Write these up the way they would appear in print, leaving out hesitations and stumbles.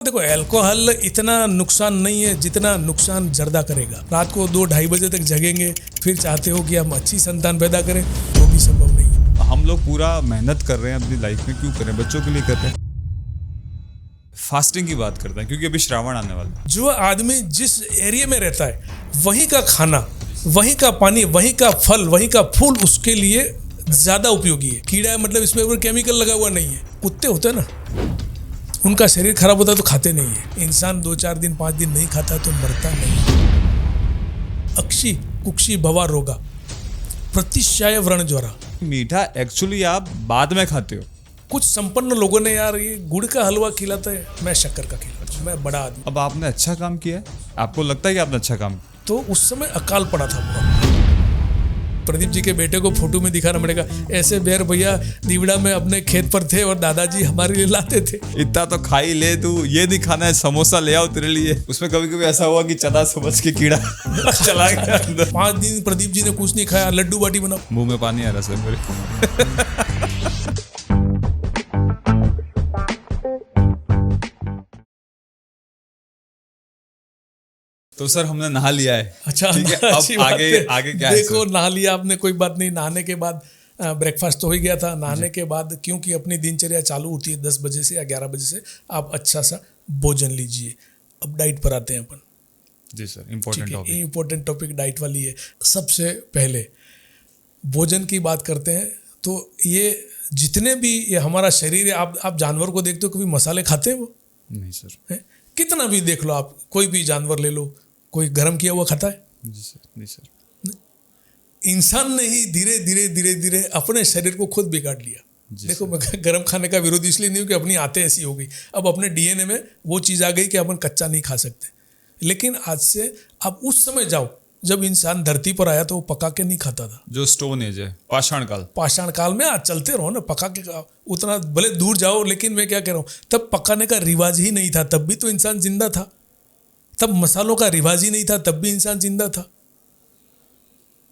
देखो, अल्कोहल इतना नुकसान नहीं है जितना नुकसान जर्दा करेगा। रात को 2-2:30 बजे तक जगेंगे, फिर चाहते हो कि हम अच्छी संतान पैदा करें, वो भी संभव नहीं है। हम लोग पूरा मेहनत कर रहे हैं अपनी लाइफ में, क्यों कर रहे हैं? बच्चों के लिए कर रहे हैं। फास्टिंग की बात करते हैं क्योंकि अभी श्रावण आने वाला है। जो आदमी जिस एरिया में रहता है, वहीं का खाना, वहीं का पानी, वहीं का फल, वहीं का फूल उसके लिए ज्यादा उपयोगी है। कीड़ा है मतलब इसमें कोई केमिकल लगा हुआ नहीं है। कुत्ते होते हैं ना, उनका शरीर खराब होता है तो खाते नहीं है। इंसान 2-4 दिन 5 दिन नहीं खाता है तो मरता नहीं। अक्षी कुक्षी भवा रोगा प्रतिशाय व्रण ज्वरा। मीठा एक्चुअली आप बाद में खाते हो। कुछ संपन्न लोगों ने यार ये गुड़ का हलवा खिलाता है, मैं शक्कर का खिलाता हूँ। मैं बड़ा आदमी। अब आपने अच्छा काम किया है, आपको लगता है कि आपने अच्छा काम किया? तो उस समय अकाल पड़ा था पूरा। प्रदीप जी के बेटे को फोटो में दिखाना पड़ेगा, ऐसे बेर भैया दीवड़ा में अपने खेत पर थे और दादाजी हमारे लिए लाते थे। इतना तो खा ही ले तू, ये दिखाना है समोसा ले आओ तेरे लिए। उसमें कभी कभी ऐसा हुआ कि चना समझ के कीड़ा चला गया अंदर। 5 दिन प्रदीप जी ने कुछ नहीं खाया, लड्डू बाटी बनाओ। मुंह में पानी आ रहा सर मेरे। तो सर हमने नहा लिया है। अच्छा, ठीक है, अच्छी अब बात आगे है। आगे क्या है देखो, सर? नहा लिया आपने, कोई बात नहीं। नहाने के बाद ब्रेकफास्ट तो हो ही गया था। नहाने के बाद क्योंकि अपनी दिनचर्या चालू होती है 10 बजे से या 11 बजे से, आप अच्छा सा भोजन लीजिए। अब डाइट पर आते हैं अपन। जी सर, ठीक इम्पोर्टेंट है, टॉपिक। इम्पोर्टेंट टॉपिक डाइट वाली है। सबसे पहले भोजन की बात करते हैं तो ये जितने भी ये हमारा शरीर है, आप जानवर को देखते हो, कभी मसाले खाते हैं वो? नहीं सर। हैं? कितना भी देख लो आप, कोई भी जानवर ले लो, कोई गर्म किया हुआ खाता है? जी सर, नहीं सर। इंसान ने ही धीरे धीरे धीरे धीरे अपने शरीर को खुद बिगाड़ लिया। देखो, मैं गर्म खाने का विरोधी इसलिए नहीं हूँ कि अपनी आते ऐसी हो गई। अब अपने डीएनए में वो चीज़ आ गई कि अपन कच्चा नहीं खा सकते। लेकिन आज से आप उस समय जाओ जब इंसान धरती पर आया तो वो पका के नहीं खाता था। जो स्टोन एज है, पाषाण काल। पाषाण काल में आज चलते रहो ना, पका के खाओ। उतना भले दूर जाओ, लेकिन मैं क्या कह रहा हूँ, तब पकाने का रिवाज ही नहीं था, तब भी तो इंसान जिंदा था। तब मसालों का रिवाज ही नहीं था, तब भी इंसान जिंदा था।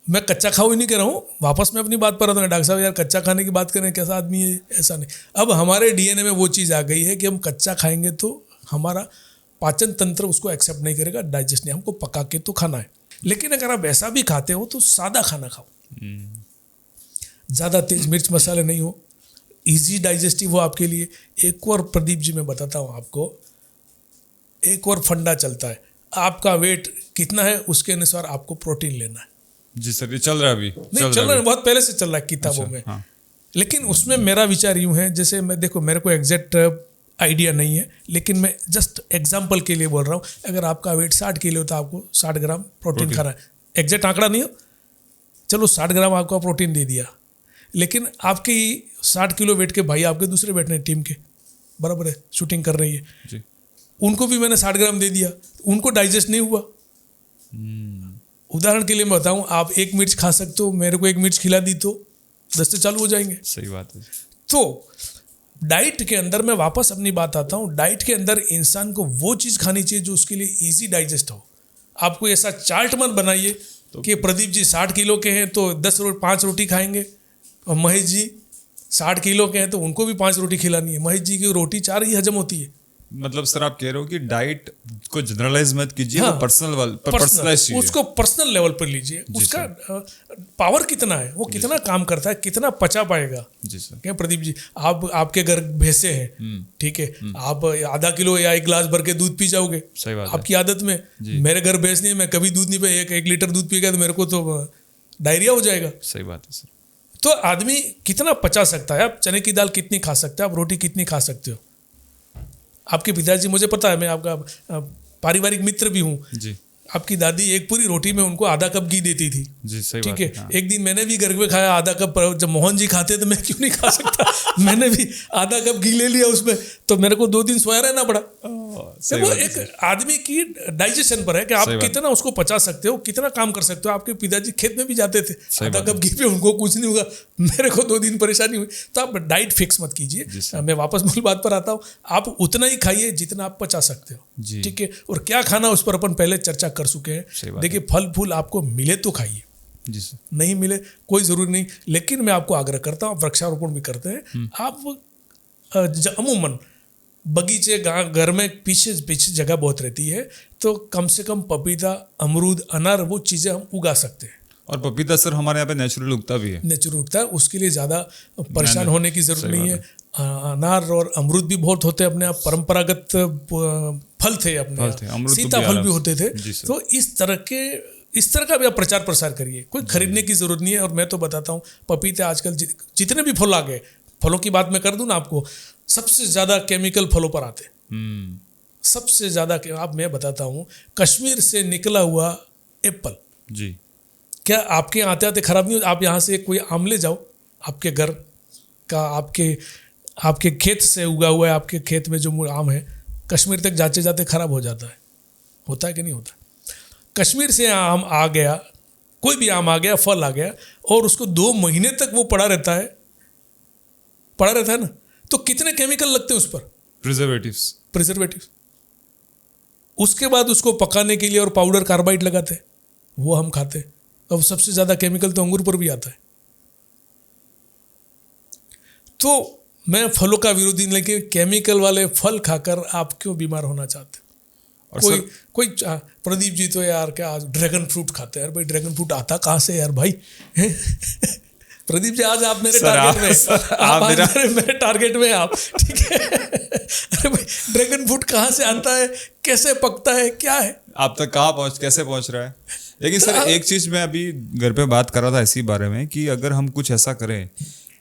मैं कच्चा खाओ ही नहीं कह रहा हूँ, वापस मैं अपनी बात पर आता हूँ। डॉक्टर साहब यार कच्चा खाने की बात करें, कैसा आदमी है? ऐसा नहीं। अब हमारे डीएनए में वो चीज़ आ गई है कि हम कच्चा खाएंगे तो हमारा पाचन तंत्र उसको एक्सेप्ट नहीं करेगा, डाइजेस्ट नहीं। हमको पका के तो खाना है। लेकिन अगर आप ऐसा भी खाते हो तो सादा खाना खाओ, ज़्यादा तेज मिर्च मसाले नहीं हो, इजी डाइजेस्टिव हो आपके लिए। एक और प्रदीप जी मैं बताता हूँ आपको, एक और फंडा चलता है। आपका वेट कितना है उसके अनुसार आपको प्रोटीन लेना है। जी सर, ये चल रहा है अभी? नहीं चल रहा है, बहुत पहले से चल रहा है किताबों में। हाँ। लेकिन उसमें मेरा विचार यूँ है, जैसे मैं, देखो मेरे को एग्जैक्ट आइडिया नहीं है, लेकिन मैं जस्ट एग्जांपल के लिए बोल रहा हूँ। अगर आपका वेट 60 किलो तो आपको 60 ग्राम प्रोटीन खाना है। एग्जैक्ट आंकड़ा नहीं हो, चलो 60 ग्राम आपका प्रोटीन दे दिया। लेकिन आपके 60 किलो वेट के भाई आपके दूसरे बैठे हैं टीम के, बराबर है, शूटिंग कर रही है जी। उनको भी मैंने 60 ग्राम दे दिया, उनको डाइजेस्ट नहीं हुआ। उदाहरण के लिए मैं बताऊं, आप 1 मिर्च खा सकते हो, मेरे को 1 मिर्च खिला दी तो दस्ते चालू हो जाएंगे। सही बात है। तो डाइट के अंदर मैं वापस अपनी बात आता हूं, डाइट के अंदर इंसान को वो चीज़ खानी चाहिए जो उसके लिए इजी डाइजेस्ट हो। आपको ऐसा चार्ट मत बनाइए कि प्रदीप जी 60 किलो के हैं तो 5 रोटी खाएंगे, और महेश जी 60 किलो के हैं तो उनको भी 5 रोटी खिलानी है। महेश जी की रोटी 4 ही हजम होती है। मतलब सर आप कह रहे हो कि डाइट को जनरलाइज मत कीजिए, हाँ, वो पर्सनलाइज कीजिए। उसको पर्सनल लेवल पर लीजिए। उसका पावर कितना है, वो कितना काम करता है, कितना पचा पाएगा। जी सर। क्या प्रदीप जी, आपके घर भैंसे हैं, ठीक है, आप आधा किलो या 1 गिलास भर के दूध पी जाओगे, सही बात है। आपकी आदत में। मेरे घर भैंस नहीं है, मैं कभी दूध नहीं पे, 1 लीटर दूध पी गया तो मेरे को तो डायरिया हो जाएगा। सही बात है सर। तो आदमी कितना पचा सकता है? आप चने की दाल कितनी खा सकते हो, आप रोटी कितनी खा सकते हो? आपके पिताजी, मुझे पता है, मैं आपका पारिवारिक मित्र भी हूँ। जी। आपकी दादी एक पूरी रोटी में उनको आधा कप घी देती थी। जी सही ठीक बात है। हाँ। एक दिन मैंने भी घर में खाया आधा कप, जब मोहन जी खाते तो मैं क्यों नहीं खा सकता? मैंने भी आधा कप घी ले लिया उसमें, तो मेरे को 2 दिन सोया रहना पड़ा। सही वो बात है एक सर। आदमी की डाइजेशन पर है कि आप कितना उसको पचा सकते हो, कितना काम कर सकते हो। आपके पिताजी खेत में भी जाते थे, आधा कप घी पे उनको कुछ नहीं होगा, मेरे को 2 दिन परेशानी हुई। तो आप डाइट फिक्स मत कीजिए। मैं वापस मूल बात पर आता हूँ, आप उतना ही खाइए जितना आप पचा सकते हो। ठीक है। और क्या खाना उस पर अपन पहले चर्चा कर चुके हैं। देखिए, फल फूल आपको मिले तो खाइए, जी सर, नहीं मिले कोई जरूरी नहीं। लेकिन मैं आपको आग्रह करता हूँ, वृक्षारोपण भी करते हैं आप, अमूमन बगीचे घर में पीछे पीछे जगह बहुत रहती है, तो कम से कम पपीता, अमरूद, अनार, वो चीज़ें हम उगा सकते हैं। और पपीता सर हमारे यहाँ पे नेचुरल उगता भी है। नेचुरल उगता है, उसके लिए ज़्यादा परेशान होने की ज़रूरत सही नहीं है। अनार और अमरूद भी बहुत होते हैं अपने आप, परंपरागत फल थे अपने फल थे, यहाँ, अमरूद तो सीताफल भी भी होते थे। जी सर। तो इस तरह का भी आप प्रचार प्रसार करिए, कोई खरीदने की ज़रूरत नहीं है। और मैं तो बताता हूँ, पपीते आजकल जितने भी फल आ गए, फलों की बात मैं कर दूं ना आपको, सबसे ज़्यादा केमिकल फलों पर आते हैं। सबसे ज़्यादा आप मैं बताता हूँ, कश्मीर से निकला हुआ एप्पल जी, क्या आपके आते आते ख़राब नहीं हो? आप यहाँ से कोई आम ले जाओ, आपके घर का, आपके खेत से उगा हुआ है, आपके खेत में जो आम है, कश्मीर तक जाते जाते ख़राब हो जाता है। होता है कि नहीं होता? कश्मीर से आम आ गया, कोई भी आम आ गया, फल आ गया, और उसको 2 महीने तक वो पड़ा रहता है ना, तो कितने केमिकल लगते हैं उस पर, प्रिजर्वेटिव। उसके बाद उसको पकाने के लिए और पाउडर कार्बाइड लगाते हैं, वो हम खाते हैं। अब सबसे ज़्यादा केमिकल तो अंगूर पर भी आता है। तो मैं फलों का विरोधी, लेकिन केमिकल वाले फल खाकर आप क्यों बीमार होना चाहते? और कोई प्रदीप जी तो यार क्या ड्रैगन फ्रूट खाते हैं यार, भाई ड्रैगन फ्रूट आता कहाँ से यार भाई? प्रदीप जी आज आप मेरे टारगेट में, मेरे टारगेट में आप, ठीक है? अरे भाई ड्रैगन फ्रूट कहाँ से आता है, कैसे पकता है, क्या है, आप तक कैसे पहुंच रहा है? लेकिन सर एक चीज मैं अभी घर पे बात कर रहा था इसी बारे में, कि अगर हम कुछ ऐसा करें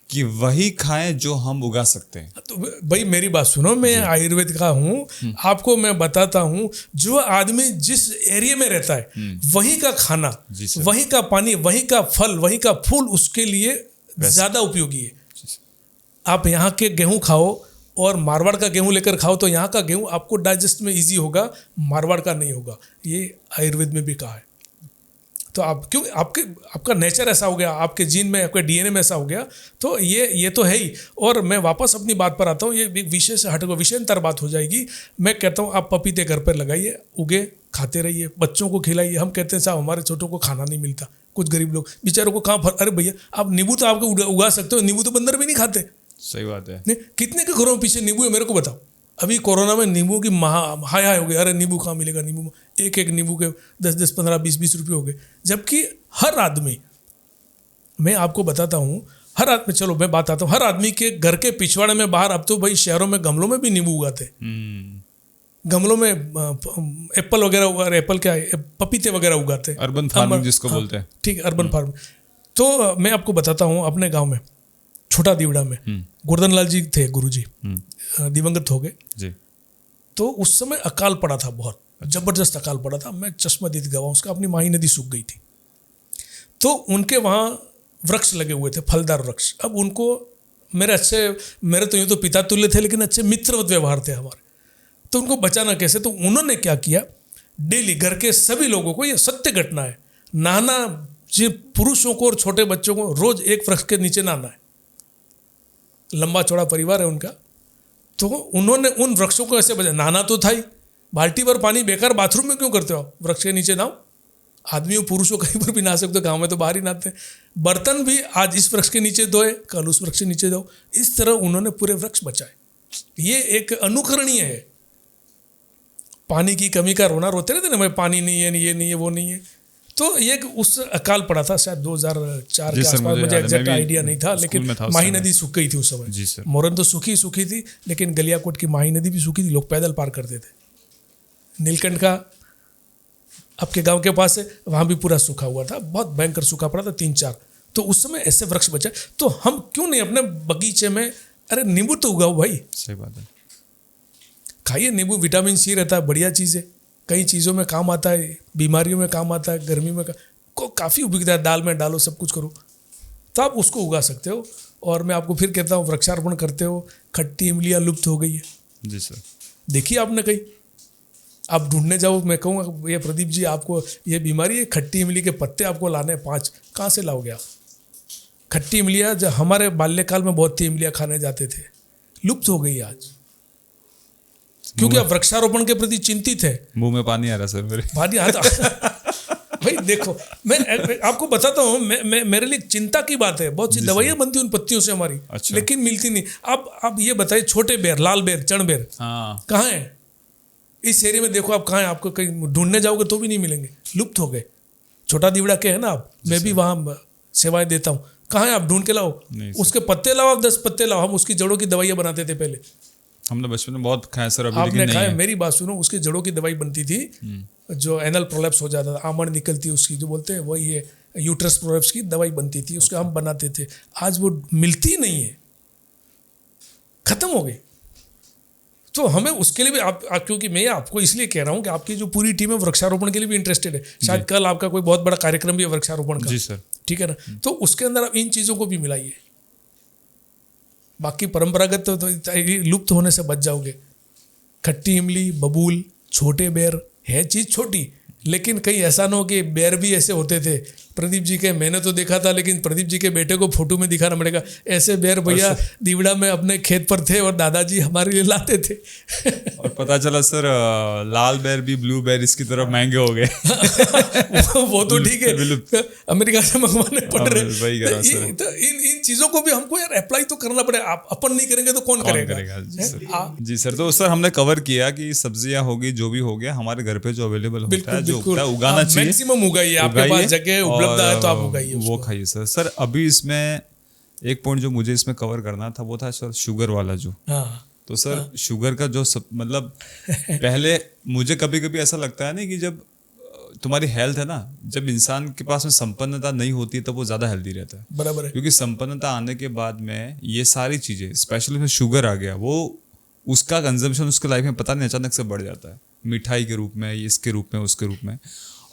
कि वही खाएं जो हम उगा सकते हैं। तो भाई मेरी बात सुनो, मैं आयुर्वेद का हूँ, आपको मैं बताता हूँ, जो आदमी जिस एरिया में रहता है वहीं का खाना, वहीं का पानी, वहीं का फल, वहीं का फूल उसके लिए ज़्यादा उपयोगी है। आप यहाँ के गेहूँ खाओ और मारवाड़ का गेहूँ लेकर खाओ, तो यहाँ का गेहूँ आपको डाइजेस्ट में ईजी होगा, मारवाड़ का नहीं होगा। ये आयुर्वेद में भी कहा है। तो आप क्यों, आपका नेचर ऐसा हो गया, आपके जीन में, आपके डीएनए में ऐसा हो गया, तो ये तो है ही। और मैं वापस अपनी बात पर आता हूँ, ये एक विषय से हटकर विषयांतर बात हो जाएगी। मैं कहता हूँ आप पपीते घर पर लगाइए, उगे, खाते रहिए, बच्चों को खिलाइए। हम कहते हैं साहब हमारे छोटों को खाना नहीं मिलता, कुछ गरीब लोग बेचारों को कहाँ, अरे भैया आप नींबू तो आपको उगा सकते हो, नींबू तो बंदर भी नहीं खाते। सही बात है। नहीं, कितने के घरों में पीछे नींबू है मेरे को बताओ। अभी कोरोना में नींबू की हाय हो गया, अरे नींबू कहाँ मिलेगा, नींबू एक नींबू के 10-10, 15, 20 रुपये हो गए। जबकि हर आदमी, मैं आपको बताता हूँ, हर आदमी, चलो मैं बात आता हूँ, हर आदमी के घर के पिछवाड़े में बाहर, अब तो भाई शहरों में गमलों में भी नींबू उगाते, गमलों में एप्पल वगैरह, एप्पल क्या है, पपीते वगैरह उगाते, अर्बन फार्मिंग जिसको बोलते हैं। ठीक है, अर्बन फार्मिंग। तो मैं आपको बताता हूँ, अपने गाँव में छोटा दीवड़ा में गोवर्धन लाल जी थे, गुरुजी दिवंगत हो गए जी। तो उस समय अकाल पड़ा था, बहुत जबरदस्त अकाल पड़ा था। मैं चश्मदीद गवाह, उसका अपनी माही नदी सूख गई थी। तो उनके वहाँ वृक्ष लगे हुए थे, फलदार वृक्ष। अब उनको मेरे तो यूँ तो पिता तुल्य थे, लेकिन अच्छे मित्रवत व्यवहार थे हमारे। तो उनको बचाना कैसे? तो उन्होंने क्या किया, डेली घर के सभी लोगों को, ये सत्य घटना है, नहाना, पुरुषों को और छोटे बच्चों को रोज एक वृक्ष के नीचे नहाना है। लंबा चौड़ा परिवार है उनका। तो उन्होंने उन वृक्षों को ऐसे बचा, नहाना तो था ही, बाल्टी भर पानी बेकार बाथरूम में क्यों करते हो, वृक्ष के नीचे नहाओ। आदमियों पुरुषों कहीं पर भी नहा सकते हो, गाँव में तो बाहर ही नहाते हैं। बर्तन भी आज इस वृक्ष के नीचे धोए, कल उस वृक्ष के नीचे धो। इस तरह उन्होंने पूरे वृक्ष बचाए। ये एक अनुकरणीय है। पानी की कमी का रोना रोते रहते ना, भाई पानी नहीं है, ये नहीं है, वो नहीं है। तो ये उस अकाल पड़ा था शायद 2004 के आसपास, मुझे एग्जैक्ट आइडिया नहीं था, लेकिन माही नदी सूख गई थी उस समय। मोरन तो सूखी थी, लेकिन गलियाकोट की माही नदी भी सूखी थी, लोग पैदल पार करते थे। नीलकंठ का आपके गांव के पास है, वहाँ भी पूरा सूखा हुआ था, बहुत भयंकर सूखा पड़ा था 3-4। तो उस समय ऐसे वृक्ष बचे। तो हम क्यों नहीं अपने बगीचे में, अरे नींबू तो उगाओ भाई। सही बात है, खाइए नींबू, विटामिन सी रहता है, बढ़िया चीज़ है, कई चीज़ों में काम आता है, बीमारियों में काम आता है, गर्मी में काफ़ी उपयोगिता है, दाल में डालो, सब कुछ करो, तो आप उसको उगा सकते हो। और मैं आपको फिर कहता हूँ, वृक्षारोपण करते हो। खट्टी इमलियाँ लुप्त हो गई है जी सर, देखिए आपने कहीं, आप ढूंढने जाओ, मैं कहूँगा ये प्रदीप जी आपको ये बीमारी है, खट्टी इमली के पत्ते आपको लाने 5, कहाँ से लाओगे आप? खट्टी इमलियाँ जो हमारे बाल्यकाल में बहुत थी, इमलियाँ खाने जाते थे, लुप्त हो गई आज, क्योंकि आप वृक्षारोपण के प्रति चिंतित है। मुंह में पानी आ रहा सर मेरे, पानी आता भाई देखो, मैं आपको बताता हूँ, मेरे लिए चिंता की बात है, बहुत सी दवाइयाँ बनती हैं उन पत्तियों से हमारी, अच्छा। लेकिन मिलती नहीं। आप ये बताइए, छोटे बेर, लाल बेर, चण बेर हाँ, कहाँ है इस एरिया में? देखो आप कहाँ है, आपको कहीं ढूंढने जाओगे तो भी नहीं मिलेंगे, लुप्त हो गए। छोटा दीवड़ा के है ना आप, मैं भी वहाँ सेवाएं देता हूँ। कहाँ है, आप ढूंढ के लाओ, उसके पत्ते लाओ, आप 10 पत्ते लाओ। हम उसकी जड़ों की दवाइयाँ बनाते थे पहले, हमने बचपन में बहुत खाया सर, अभी आपने लेकिन खाया? नहीं है। मेरी बात सुनो, उसकी जड़ों की दवाई बनती थी, जो एनल प्रोलैप्स हो जाता था, आमड़ निकलती उसकी, जो बोलते हैं वही है, यूट्रस प्रोलैप्स की दवाई बनती थी, उसके हम बनाते थे। आज वो मिलती नहीं है, खत्म हो गई। तो हमें उसके लिए भी क्योंकि मैं आपको इसलिए कह रहा हूँ कि आपकी जो पूरी टीम है वृक्षारोपण के लिए भी इंटरेस्टेड है। शायद कल आपका कोई बहुत बड़ा कार्यक्रम भी है वृक्षारोपण का, जी सर। ठीक है ना? तो उसके अंदर आप इन चीज़ों को भी मिलाइए। बाकी परंपरागत तो लुप्त होने से बच जाओगे। खट्टी इमली, बबूल, छोटे बेर है चीज़ छोटी, लेकिन कहीं ऐसा ना हो कि बेर भी ऐसे होते थे प्रदीप जी के, मैंने तो देखा था, लेकिन प्रदीप जी के बेटे को फोटो में दिखाना पड़ेगा। ऐसे बेर भैया दीवड़ा में अपने खेत पर थे और दादाजी हमारे लिए लाते थे। और पता चला सर, लाल बेर भी ब्लू बेर इसकी तरफ महंगे हो गए। वो तो ठीक है, अमेरिका से मंगवाने पड़ रहे। वही कह रहा हूं सर। तो इन चीज़ों को भी हमको यार अप्लाई तो करना पड़ेगा। आप अपन नहीं करेंगे तो कौन करेगा? जी सर। तो सर हमने कवर किया कि सब्जियां होगी, जो भी हो गया हमारे घर पे जो अवेलेबल होता है, जो होता है, उगाना चाहिए, मैक्सिमम उगाइए। आपके पास जगह उपलब्ध है तो आप उगाइए, वो खाइए सर। सर अभी इसमें एक पॉइंट जो मुझे इसमें कवर करना था वो था सर शुगर वाला जो। हाँ, तो सर शुगर का जो मतलब पहले मुझे कभी कभी ऐसा लगता है ना कि जब तुम्हारी हेल्थ है ना, जब इंसान के पास में संपन्नता नहीं होती तब वो ज़्यादा हेल्दी रहता है। बराबर है। क्योंकि संपन्नता आने के बाद में ये सारी चीज़ें, स्पेशली में शुगर आ गया, वो उसका कंजम्पशन उसके लाइफ में पता नहीं अचानक से बढ़ जाता है, मिठाई के रूप में, इसके रूप में, उसके रूप में।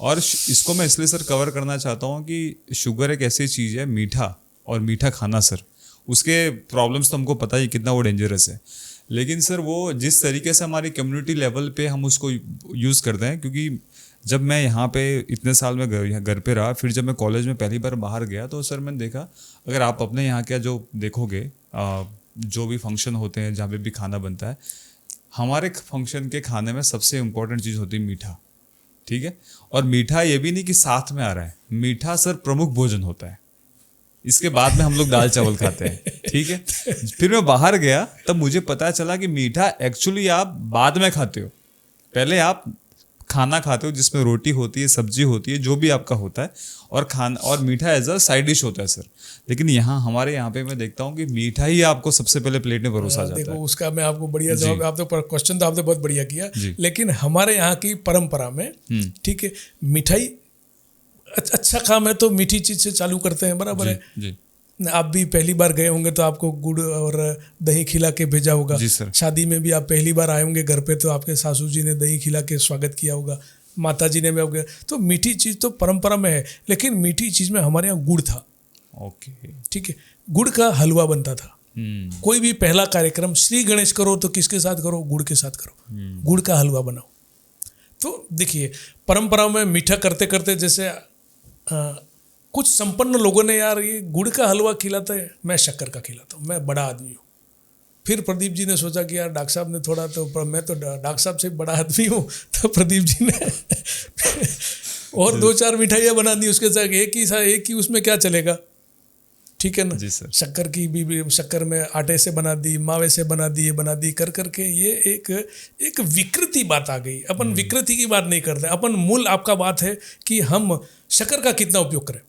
और इसको मैं इसलिए सर कवर करना चाहता हूँ कि शुगर एक ऐसी चीज़ है, मीठा और मीठा खाना सर, उसके प्रॉब्लम्स तो हमको पता ही कितना वो डेंजरस है। लेकिन सर वो जिस तरीके से हमारी कम्युनिटी लेवल पे हम उसको यूज़ करते हैं, क्योंकि जब मैं यहाँ पे इतने साल में घर पे रहा, फिर जब मैं कॉलेज में पहली बार बाहर गया तो सर मैंने देखा, अगर आप अपने यहाँ का जो देखोगे, जो भी फंक्शन होते हैं जहाँ पे भी खाना बनता है, हमारे फंक्शन के खाने में सबसे इम्पोर्टेंट चीज़ होती है मीठा, ठीक है? और मीठा ये भी नहीं कि साथ में आ रहा है, मीठा सर प्रमुख भोजन होता है, इसके बाद में हम लोग दाल चावल खाते हैं, ठीक है? फिर मैं बाहर गया तब मुझे पता चला कि मीठा एक्चुअली आप बाद में खाते हो, पहले आप खाना खाते हो जिसमें रोटी होती है, सब्जी होती है, जो भी आपका होता है, और मीठा एज अ साइड डिश होता है सर। लेकिन यहाँ हमारे यहाँ पे मैं देखता हूँ कि मीठा ही आपको सबसे पहले प्लेट में परोसा जाता है। देखो उसका मैं आपको बढ़िया जवाब, आप तो क्वेश्चन तो आपने बहुत बढ़िया किया, लेकिन हमारे यहाँ की परंपरा में, ठीक है, मिठाई अच्छा काम है तो मीठी चीज से चालू करते हैं, बराबर है जी। आप भी पहली बार गए होंगे तो आपको गुड़ और दही खिला के भेजा होगा। जी सर। शादी में भी आप पहली बार आए होंगे घर पे तो आपके सासू जी ने दही खिला के स्वागत किया होगा, माता जी ने भी होगा। तो मीठी चीज़ तो परंपरा में है, लेकिन मीठी चीज़ में हमारे यहाँ गुड़ था। ओके, ठीक है, गुड़ का हलवा बनता था। कोई भी पहला कार्यक्रम श्री गणेश करो तो किसके साथ करो? गुड़ के साथ करो, गुड़ का हलवा बनाओ। तो देखिए परंपरा में मीठा करते करते जैसे कुछ संपन्न लोगों ने यार ये गुड़ का हलवा खिलाता है, मैं शक्कर का खिलाता हूँ, मैं बड़ा आदमी हूँ। फिर प्रदीप जी ने सोचा कि यार डॉक्टर साहब ने थोड़ा, तो मैं तो डॉक्टर साहब से बड़ा आदमी हूँ, तो प्रदीप जी ने और 2-4 मिठाइयाँ बना दी उसके साथ, एक ही उसमें क्या चलेगा, ठीक है ना? जी सर। शक्कर की भी शक्कर में आटे से बना दी, मावे से बना दी, ये बना दी, कर करके ये एक विकृति बात आ गई। अपन विकृति की बात नहीं करते, अपन मूल आपका बात है कि हम शक्कर का कितना उपयोग करें।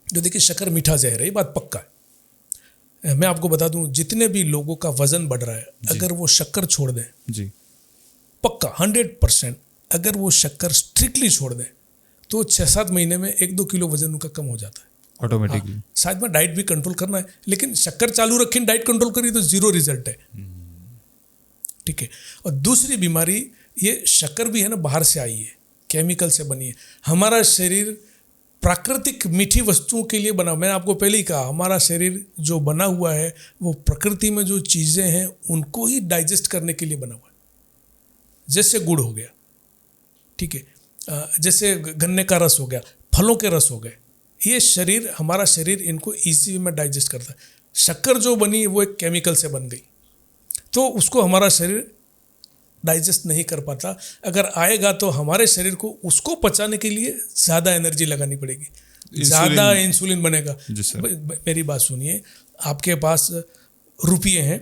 जो देखिए शक्कर मीठा जहर है, ये बात पक्का है। मैं आपको बता दूं, जितने भी लोगों का वजन बढ़ रहा है, अगर वो शक्कर छोड़ दें, जी पक्का 100%, अगर वो शक्कर स्ट्रिक्टली छोड़ दें तो 6-7 महीने में 1-2 किलो वजन उनका कम हो जाता है ऑटोमेटिकली। शायद में डाइट भी कंट्रोल करना है, लेकिन शक्कर चालू रखें, डाइट कंट्रोल करिए तो 0 रिजल्ट है, ठीक है। और दूसरी बीमारी, ये शक्कर भी है ना बाहर से आई है, केमिकल से बनी है। हमारा शरीर प्राकृतिक मीठी वस्तुओं के लिए बना, मैंने आपको पहले ही कहा, हमारा शरीर जो बना हुआ है वो प्रकृति में जो चीज़ें हैं उनको ही डाइजेस्ट करने के लिए बना हुआ है। जैसे गुड़ हो गया, ठीक है, जैसे गन्ने का रस हो गया, फलों के रस हो गए, ये शरीर, हमारा शरीर इनको इजी में डाइजेस्ट करता है। शक्कर जो बनी वो एक केमिकल से बन गई, तो उसको हमारा शरीर डाइजेस्ट नहीं कर पाता। अगर आएगा तो हमारे शरीर को उसको पचाने के लिए ज़्यादा एनर्जी लगानी पड़ेगी, ज़्यादा इंसुलिन बनेगा। जी सर। मेरी बात सुनिए, आपके पास रुपये हैं,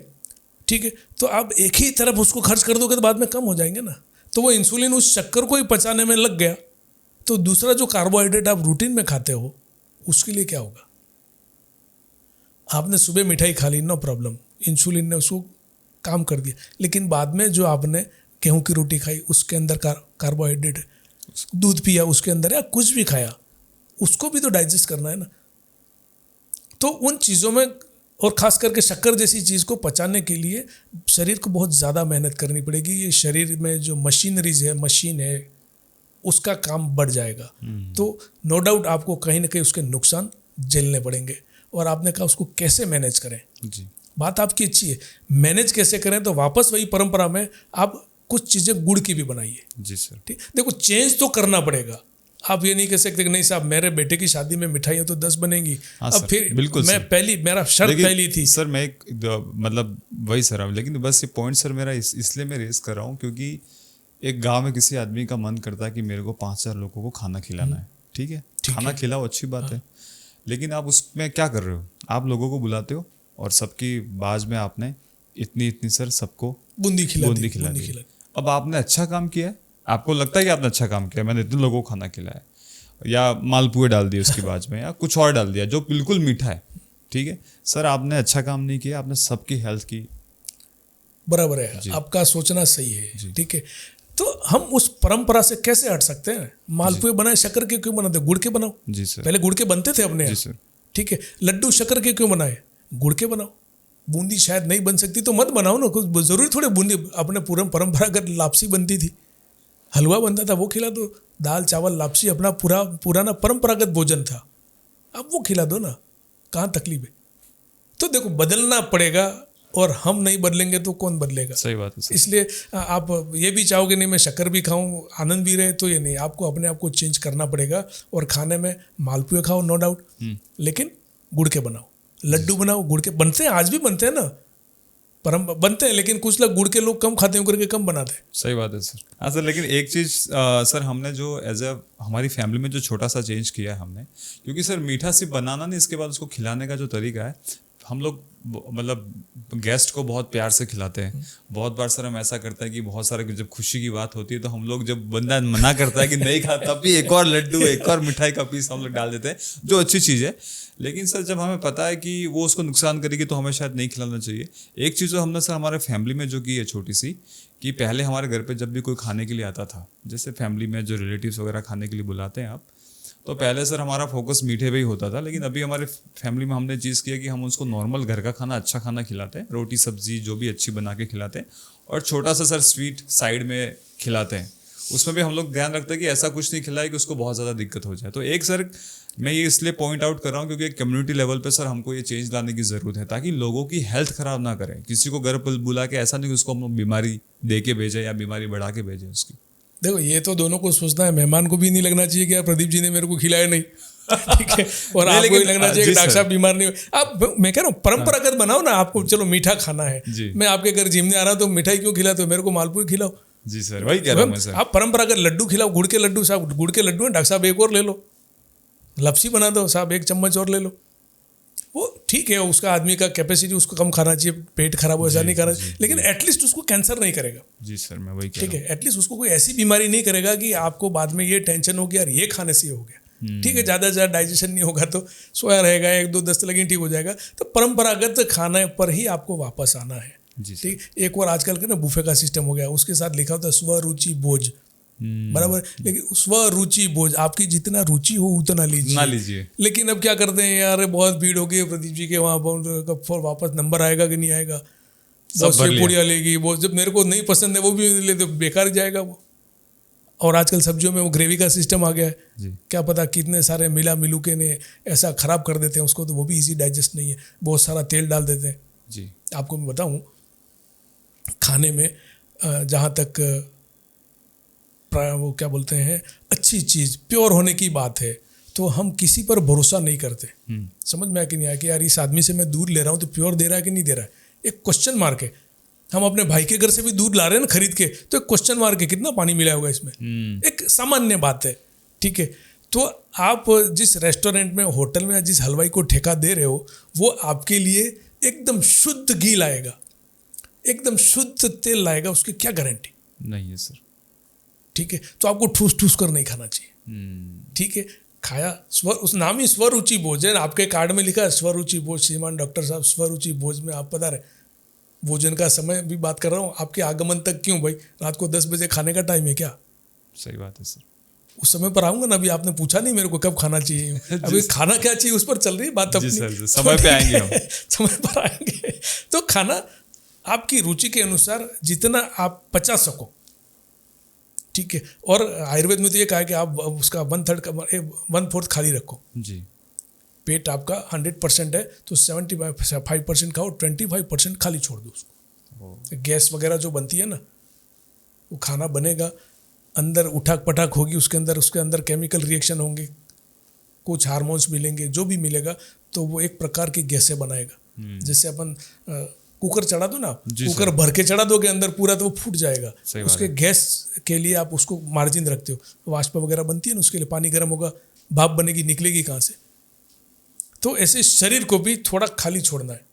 ठीक है, तो आप एक ही तरफ उसको खर्च कर दोगे तो बाद में कम हो जाएंगे ना। तो वो इंसुलिन उस शक्कर को ही पचाने में लग गया, तो दूसरा जो कार्बोहाइड्रेट आप रूटीन में खाते हो उसके लिए क्या होगा? आपने सुबह मिठाई खा ली, नो प्रॉब्लम, इंसुलिन ने उसको काम कर दिया, लेकिन बाद में जो आपने गेहूं की रोटी खाई उसके अंदर कार्बोहाइड्रेट है, दूध पिया उसके अंदर, या कुछ भी खाया उसको भी तो डाइजेस्ट करना है ना। तो उन चीज़ों में, और ख़ास करके शक्कर जैसी चीज़ को पचाने के लिए शरीर को बहुत ज़्यादा मेहनत करनी पड़ेगी। ये शरीर में जो मशीन है उसका काम बढ़ जाएगा। तो नो डाउट आपको कहीं ना कहीं उसके नुकसान झेलने पड़ेंगे। और आपने कहा उसको कैसे मैनेज करें, जी बात आपकी अच्छी है, मैनेज कैसे करें, तो वापस वही परंपरा में आप कुछ चीज़ें गुड़ की भी बनाइए। जी सर। ठीक, देखो चेंज तो करना पड़ेगा। आप ये नहीं कह सकते कि नहीं साहब मेरे बेटे की शादी में मिठाइयाँ तो 10 बनेंगी। हाँ अब सर, फिर बिल्कुल मैं सर। मेरा शर्त लेकिन पहली थी सर, मैं एक मतलब वही सर, लेकिन बस ये पॉइंट सर मेरा इसलिए मैं रेस कर रहा हूँ क्योंकि एक गांव में किसी आदमी का मन करता है कि मेरे को 5-4 लोगों को खाना खिलाना है, ठीक है, खाना खिलाओ, अच्छी बात है, लेकिन आप उसमें क्या कर रहे हो? आप लोगों को बुलाते हो और सबकी बाज में आपने इतनी सर सबको बूंदी खिला दी। अब आपने अच्छा काम किया है, आपको लगता है कि आपने अच्छा काम किया, मैंने इतने लोगों को खाना खिलाया, या मालपुए डाल दिए उसकी बाज में, या कुछ और डाल दिया जो बिल्कुल मीठा है, ठीक है सर, आपने अच्छा काम नहीं किया, आपने सबकी हेल्थ की। बराबर है, आपका सोचना सही है, ठीक है। तो हम उस परंपरा से कैसे हट सकते हैं? मालपुए बनाए शक्कर के क्यों बनाते? गुड़ के बनाओ। जी सर। पहले गुड़ के बनते थे अपने, जी सर, ठीक है। लड्डू शक्कर के क्यों बनाए? गुड़ के बनाओ। बूंदी शायद नहीं बन सकती तो मत बनाओ ना, कुछ जरूरी थोड़े बूंदी। अपने पूरा परंपरागत लापसी बनती थी, हलवा बनता था, वो खिला दो। दाल चावल लापसी अपना पुराना परंपरागत भोजन था, अब वो खिला दो ना, कहाँ तकलीफ है? तो देखो बदलना पड़ेगा, और हम नहीं बदलेंगे तो कौन बदलेगा? सही बात है सर। इसलिए आप ये भी चाहोगे नहीं मैं शक्कर भी खाऊं आनंद भी रहे, तो ये नहीं, आपको अपने आप को चेंज करना पड़ेगा। और खाने में मालपुए खाओ नो डाउट, लेकिन गुड़ के बनाओ, लड्डू बनाओ गुड़ के। बनते हैं, आज भी बनते हैं ना, बनते हैं, लेकिन कुछ लोग गुड़ के लोग कम खाते हैं करके कम बनाते हैं। सही बात है सर। हाँ सर, लेकिन एक चीज़ सर, हमने जो हमारी फैमिली में जो छोटा सा चेंज किया है हमने, क्योंकि सर मीठा सिर्फ बनाना नहीं, इसके बाद उसको खिलाने का जो तरीका है, हम लोग मतलब गेस्ट को बहुत प्यार से खिलाते हैं। बहुत बार सर हम ऐसा करते हैं कि बहुत सारे जब खुशी की बात होती है तो हम लोग, जब बंदा मना करता है कि नहीं खाता, तब भी एक और लड्डू, एक और मिठाई का पीस हम लोग डाल देते हैं, जो अच्छी चीज़ है। लेकिन सर जब हमें पता है कि वो उसको नुकसान करेगी तो हमें शायद नहीं खिलाना चाहिए। एक चीज़ जो हमने सर हमारे फैमिली में जो की है छोटी सी, कि पहले हमारे घर पे जब भी कोई खाने के लिए आता था, जैसे फैमिली में जो रिलेटिव्स वगैरह खाने के लिए बुलाते हैं आप, तो पहले सर हमारा फोकस मीठे पे ही होता था। लेकिन अभी हमारे फैमिली में हमने चीज़ किया कि हम उसको नॉर्मल घर का खाना, अच्छा खाना खिलाते हैं, रोटी सब्जी जो भी अच्छी बना के खिलाते हैं, और छोटा सा सर स्वीट साइड में खिलाते हैं। उसमें भी हम लोग ध्यान रखते हैं कि ऐसा कुछ नहीं खिलाए कि उसको बहुत ज़्यादा दिक्कत हो जाए। तो एक सर मैं ये इसलिए पॉइंट आउट कर रहा हूँ क्योंकि एक कम्युनिटी लेवल पे सर हमको ये चेंज लाने की ज़रूरत है, ताकि लोगों की हेल्थ ख़राब ना करें। किसी को घर पर बुला के ऐसा नहीं कि उसको हम लोग बीमारी दे के भेजें या बीमारी बढ़ा के भेजें उसकी। देखो ये तो दोनों को सोचना है, मेहमान को भी नहीं लगना चाहिए कि यार प्रदीप जी ने मेरे को खिलाया नहीं, ठीक है, और आपको ही लगना चाहिए कि डॉक्टर साहब बीमार नहीं हो। आप, मैं कह रहा हूँ परंपरागत बनाओ ना। आपको चलो मीठा खाना है, मैं आपके घर जिमने आ रहा हूँ तो मिठाई क्यों खिलाते हो? मेरे को मालपुए खिलाओ। जी सर, वही कह रहा हूँ मैं सर। आप परंपरागत लड्डू खिलाओ, गुड़ के लड्डू। साहब गुड़ के लड्डू हैं, डॉक्टर साहब एक और ले लो। लपसी बना दो साहब, 1 चम्मच और ले लो। वो ठीक है, उसका आदमी का कैपेसिटी, उसको कम खाना चाहिए, पेट खराब हो, ऐसा नहीं करना चाहिए, लेकिन एटलीस्ट उसको कैंसर नहीं करेगा। जी सर, मैं वही कह ठीक है, एटलीस्ट उसको कोई ऐसी बीमारी नहीं करेगा कि आपको बाद में ये टेंशन हो गया यार ये खाने से हो गया। ठीक है, ज़्यादा से ज़्यादा डाइजेशन नहीं होगा तो सोया रहेगा, 1-2 दस्त लगी ठीक हो जाएगा। तो परंपरागत खाने पर ही आपको वापस आना है। ठीक, एक और आजकल का ना बुफे का सिस्टम हो गया, उसके साथ लिखा होता है स्वरुचि भोज, बराबर। लेकिन स्वरुचि भोज, आपकी जितना रुचि हो उतना लीजिए। लेकिन अब क्या करते हैं यार, बहुत भीड़ हो गई प्रदीप जी के वहाँ, वापस नंबर आएगा कि नहीं आएगा, बहुत सी पूड़ियाँ लेगी, वो जब मेरे को नहीं पसंद है वो भी ले तो बेकार जाएगा वो। और आजकल सब्जियों में वो ग्रेवी का सिस्टम आ गया है, क्या पता कितने सारे मिलू के ने ऐसा ख़राब कर देते हैं उसको, तो वो भी इजी डाइजेस्ट नहीं है, बहुत सारा तेल डाल देते हैं। जी, आपको मैं बताऊँ, खाने में जहाँ तक वो क्या बोलते हैं, अच्छी चीज़ प्योर होने की बात है, तो हम किसी पर भरोसा नहीं करते। समझ में आया कि नहीं आया कि यार इस आदमी से मैं दूध ले रहा हूँ तो प्योर दे रहा है कि नहीं दे रहा है, एक क्वेश्चन मार्क है। हम अपने भाई के घर से भी दूध ला रहे हैं ना खरीद के, तो एक क्वेश्चन मार्क है कितना पानी मिला होगा इसमें, एक सामान्य बात है। ठीक है, तो आप जिस रेस्टोरेंट में, होटल में, या जिस हलवाई को ठेका दे रहे हो, वो आपके लिए एकदम शुद्ध घी लाएगा, एकदम शुद्ध तेल लाएगा, उसकी क्या गारंटी? नहीं है सर। ठीक है, तो आपको ठूस ठूस कर नहीं खाना चाहिए। ठीक है, खाया स्वर, उस नाम ही स्वरुचि भोजन, आपके कार्ड में लिखा है स्वरुचि भोज, श्रीमान डॉक्टर साहब स्वरुचि भोज में आप पधारे। भोजन का समय भी बात कर रहा हूँ, आपके आगमन तक क्यों भाई, रात को 10 बजे खाने का टाइम है क्या? सही बात है सर। उस समय पर आऊंगा ना, अभी आपने पूछा नहीं मेरे को कब खाना चाहिए, अभी खाना क्या चाहिए उस पर चल रही है बात अपनी। जी सर, समय पे आएंगे हम। समय पर आएंगे। तो खाना आपकी रुचि के अनुसार जितना आप पचा सको, ठीक है। और आयुर्वेद में तो ये कहा है कि आप उसका 1/4 खाली रखो जी। पेट आपका 100% है तो 75% खाओ, 25% खाली छोड़ दो उसको। गैस वगैरह जो बनती है ना, वो खाना बनेगा, अंदर उठाक पटाक होगी, उसके अंदर केमिकल रिएक्शन होंगे, कुछ हार्मोन्स मिलेंगे, जो भी मिलेगा, तो वो एक प्रकार की गैसें बनाएगा। जैसे अपन कुकर चढ़ा दो ना, कुकर भर के चढ़ा दोगे अंदर पूरा, तो वो फूट जाएगा। उसके गैस के लिए आप उसको मार्जिन रखते हो, वाष्प वगैरह बनती है ना, उसके लिए पानी गर्म होगा, भाप बनेगी, निकलेगी कहाँ से। तो ऐसे शरीर को भी थोड़ा खाली छोड़ना है,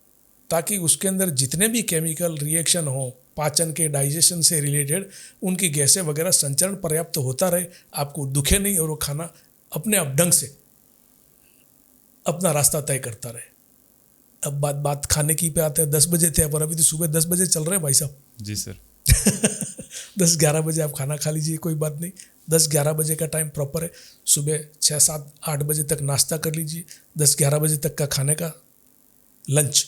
ताकि उसके अंदर जितने भी केमिकल रिएक्शन हो, पाचन के, डाइजेशन से रिलेटेड, उनकी गैसें वगैरह संचरण पर्याप्त होता रहे, आपको दुखे नहीं, और वो खाना अपने आप ढंग से अपना रास्ता तय करता रहे। अब बात खाने की पे आते हैं। 10 बजे थे, पर अभी तो सुबह 10 बजे चल रहे हैं भाई साहब। जी सर। 10-11 बजे आप खाना खा लीजिए, कोई बात नहीं। 10-11 बजे का टाइम प्रॉपर है। सुबह 6-7-8 बजे तक नाश्ता कर लीजिए, 10-11 बजे तक का खाने का लंच।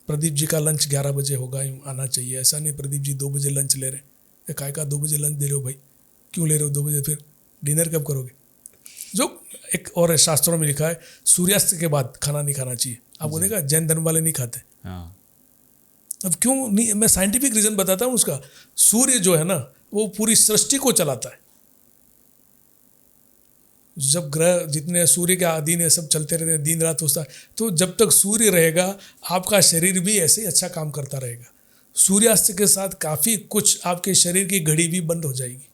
प्रदीप जी का लंच 11 बजे होगा, यूँ आना चाहिए। ऐसा नहीं प्रदीप जी 2 बजे लंच ले रहे हैं, काय का 2 बजे लंच दे रहे हो भाई, क्यों ले रहे हो 2 बजे? फिर डिनर कब करोगे? जो एक और शास्त्रों में लिखा है, सूर्यास्त के बाद खाना नहीं खाना चाहिए। आपको देखा, जैन धर्म वाले नहीं खाते। हाँ। अब क्यों नहीं, मैं साइंटिफिक रीजन बताता हूँ उसका। सूर्य जो है ना, वो पूरी सृष्टि को चलाता है। जब ग्रह जितने सूर्य के अधीन है, सब चलते रहते हैं, दिन रात होता है, तो जब तक सूर्य रहेगा, आपका शरीर भी ऐसे ही अच्छा काम करता रहेगा। सूर्यास्त के साथ काफ़ी कुछ आपके शरीर की घड़ी भी बंद हो जाएगी।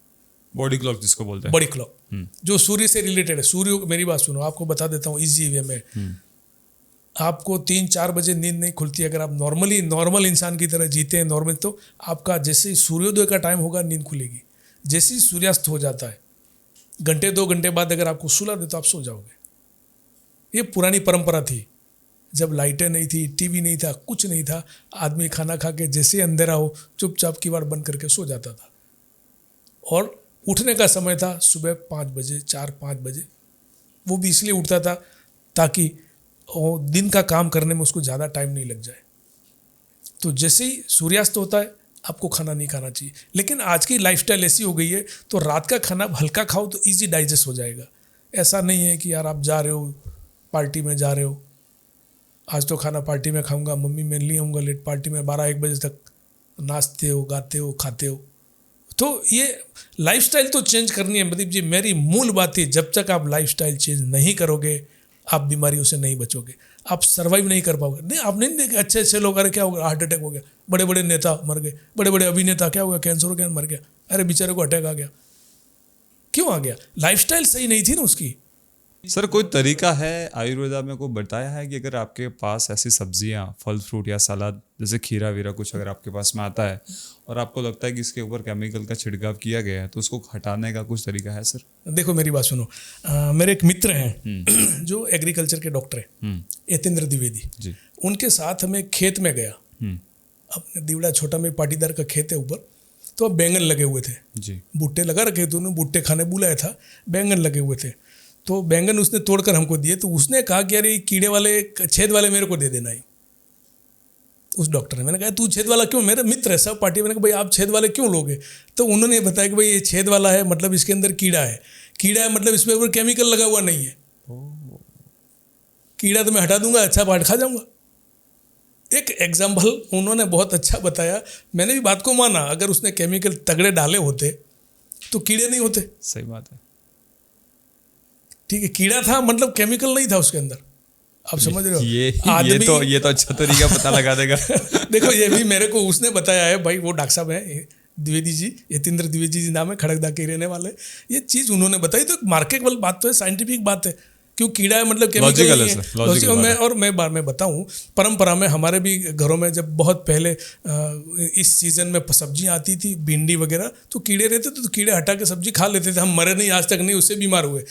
बॉडी क्लॉक जिसको बोलते हैं, बॉडी क्लॉक, जो सूर्य से रिलेटेड है। सूर्य, मेरी बात सुनो, आपको बता देता हूँ इजी वे में। आपको 3-4 बजे नींद नहीं खुलती, अगर आप नॉर्मल इंसान की तरह जीते हैं नॉर्मल, तो आपका जैसे ही सूर्योदय का टाइम होगा नींद खुलेगी। जैसे ही सूर्यास्त हो जाता है, घंटे 2 घंटे बाद अगर आपको सुला दे तो आप सो जाओगे। ये पुरानी परंपरा थी, जब लाइटें नहीं थी, टीवी नहीं था, कुछ नहीं था, आदमी खाना खा के जैसे अंधेरा हो चुपचाप किवाड़ बंद करके सो जाता था। और उठने का समय था सुबह 5 बजे, 4-5 बजे। वो भी इसलिए उठता था ताकि दिन का काम करने में उसको ज़्यादा टाइम नहीं लग जाए। तो जैसे ही सूर्यास्त होता है, आपको खाना नहीं खाना चाहिए। लेकिन आज की लाइफस्टाइल ऐसी हो गई है, तो रात का खाना हल्का खाओ तो इजी डाइजेस्ट हो जाएगा। ऐसा नहीं है कि यार आप जा रहे हो, पार्टी में जा रहे हो, आज तो खाना पार्टी में खाऊंगा, मम्मी मैं नहीं आऊँगा लेट, पार्टी में 12-1 बजे तक नाचते हो, गाते हो, खाते हो। तो ये लाइफस्टाइल तो चेंज करनी है प्रदीप जी। मेरी मूल बात है, जब तक आप लाइफस्टाइल चेंज नहीं करोगे, आप बीमारियों से नहीं बचोगे, आप सर्वाइव नहीं कर पाओगे। नहीं, आप नहीं देखे अच्छे लोग, अरे क्या हो गया, हार्ट अटैक हो गया, बड़े बड़े नेता मर गए, बड़े बड़े अभिनेता क्या हो गया, कैंसर हो गया, मर गया, अरे बेचारे को अटैक आ गया। क्यों आ गया? लाइफस्टाइल सही नहीं थी ना उसकी। सर कोई तरीका है आयुर्वेदा में को बताया है कि अगर आपके पास ऐसी सब्जियां, फल फ्रूट या सलाद जैसे खीरा वीरा कुछ अगर आपके पास में आता है और आपको लगता है कि इसके ऊपर केमिकल का छिड़काव किया गया है, तो उसको हटाने का कुछ तरीका है सर? देखो मेरी बात सुनो, मेरे एक मित्र हैं जो एग्रीकल्चर के डॉक्टर हैं, यतेंद्र द्विवेदी जी। उनके साथ मैं खेत में गया, अपने दीवड़ा छोटा में पाटीदार का खेत है ऊपर, तो अब बैंगन लगे हुए थे जी, भुट्टे लगा रखे थे, उन्होंने भुट्टे खाने बुलाया था, बैंगन लगे हुए थे। तो बैंगन उसने तोड़कर हमको दिए, तो उसने कहा कि अरे कीड़े वाले, छेद वाले मेरे को दे देना ही, उस डॉक्टर ने। मैंने कहा तू छेद वाला क्यों, मेरे मित्र है सब पार्टी। मैंने कहा भाई आप छेद वाले क्यों लोगे? तो उन्होंने बताया कि भाई ये छेद वाला है, मतलब इसके अंदर कीड़ा है, कीड़ा है मतलब इसमें ऊपर केमिकल लगा हुआ नहीं है। कीड़ा तो मैं हटा दूंगा, अच्छा पार्ट खा जाऊंगा। एक एग्जाम्पल उन्होंने बहुत अच्छा बताया, मैंने भी बात को माना। अगर उसने केमिकल तगड़े डाले होते तो कीड़े नहीं होते। सही बात है। ठीक है, कीड़ा था मतलब केमिकल नहीं था उसके अंदर। आप समझ रहे हो? ये तो अच्छा तरीका पता लगा देगा। देखो ये भी मेरे को उसने बताया है भाई, वो डॉक्टर साहब है द्विवेदी जी, यतीन्द्र द्विवेदी जी नाम है, खड़गदा के रहने वाले। ये चीज़ उन्होंने बताई, तो मार्केटेबल बात तो है, साइंटिफिक बात है। क्यों कीड़ा है मतलब केमिकल Logical नहीं है है, सर, logical मैं बात है। और मैं बताऊं, परंपरा में हमारे भी घरों में जब बहुत पहले इस सीजन में सब्जियां आती थी, भिंडी वगैरह, तो कीड़े रहते थे, तो कीड़े हटा के सब्जी खा लेते थे। हम मरे नहीं आज तक, नहीं उससे बीमार हुए।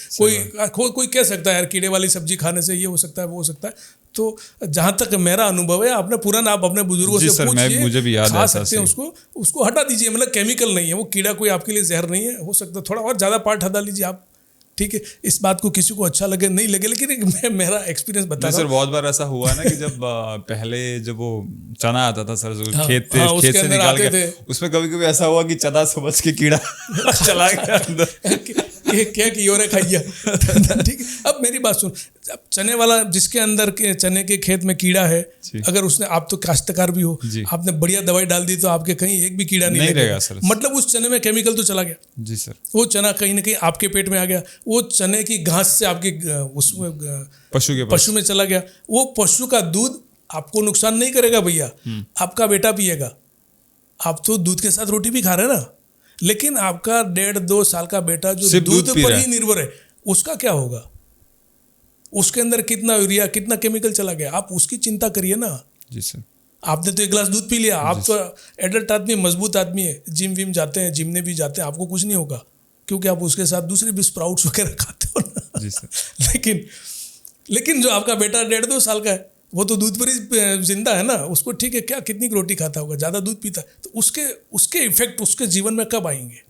कोई कह सकता है यार कीड़े वाली सब्जी खाने से ये हो सकता है वो हो सकता है। तो जहाँ तक मेरा अनुभव है, आपने पूरा आप अपने बुजुर्गों से पूछिए, मुझे भी याद खा सकते हैं उसको हटा दीजिए। मतलब केमिकल नहीं है वो कीड़ा, कोई आपके लिए जहर नहीं है। हो सकता है थोड़ा और ज़्यादा पार्ट हटा लीजिए आप, ठीक है। इस बात को किसी को अच्छा लगे नहीं लगे, लेकिन मैं मेरा एक्सपीरियंस बता रहा हूँ। सर बहुत बार ऐसा हुआ ना कि जब पहले जब वो चना आता था सर, खेत से निकाल के, उसमें कभी कभी ऐसा हुआ कि चना समझ के कीड़ा चला गया अंदर। क्या की और खाइया, ठीक है। अब मेरी बात सुन, अब चने वाला जिसके अंदर के चने के खेत में कीड़ा है, अगर उसने, आप तो काश्तकार भी हो, आपने बढ़िया दवाई डाल दी तो आपके कहीं एक भी कीड़ा नहीं रहेगा सर। मतलब उस चने में केमिकल तो चला गया। जी सर। वो चना कहीं ना कहीं आपके पेट में आ गया, वो चने की घास से आपके उसमें पशु में चला गया। वो पशु का दूध आपको नुकसान नहीं करेगा भैया, आपका बेटा पिएगा। आप तो दूध के साथ रोटी भी खा रहे हैं ना, लेकिन आपका 1.5-2 साल का बेटा जो दूध पर ही निर्भर है, उसका क्या होगा? उसके अंदर कितना यूरिया, कितना केमिकल चला गया, आप उसकी चिंता करिए ना। जी सर। आपने तो 1 गिलास दूध पी लिया, आप तो एडल्ट आदमी, मजबूत आदमी है, जिम विम जाते हैं, जिमने भी जाते हैं, आपको कुछ नहीं होगा, क्योंकि आप उसके साथ दूसरे भी स्प्राउट्स वगैरह खाते हो ना। जी सर। लेकिन जो आपका बेटा 1.5-2 साल का है, वो तो दूध पर ही जिंदा है ना। उसको ठीक है, क्या कितनी रोटी खाता होगा, ज़्यादा दूध पीता है, तो उसके इफेक्ट उसके जीवन में कब आएंगे?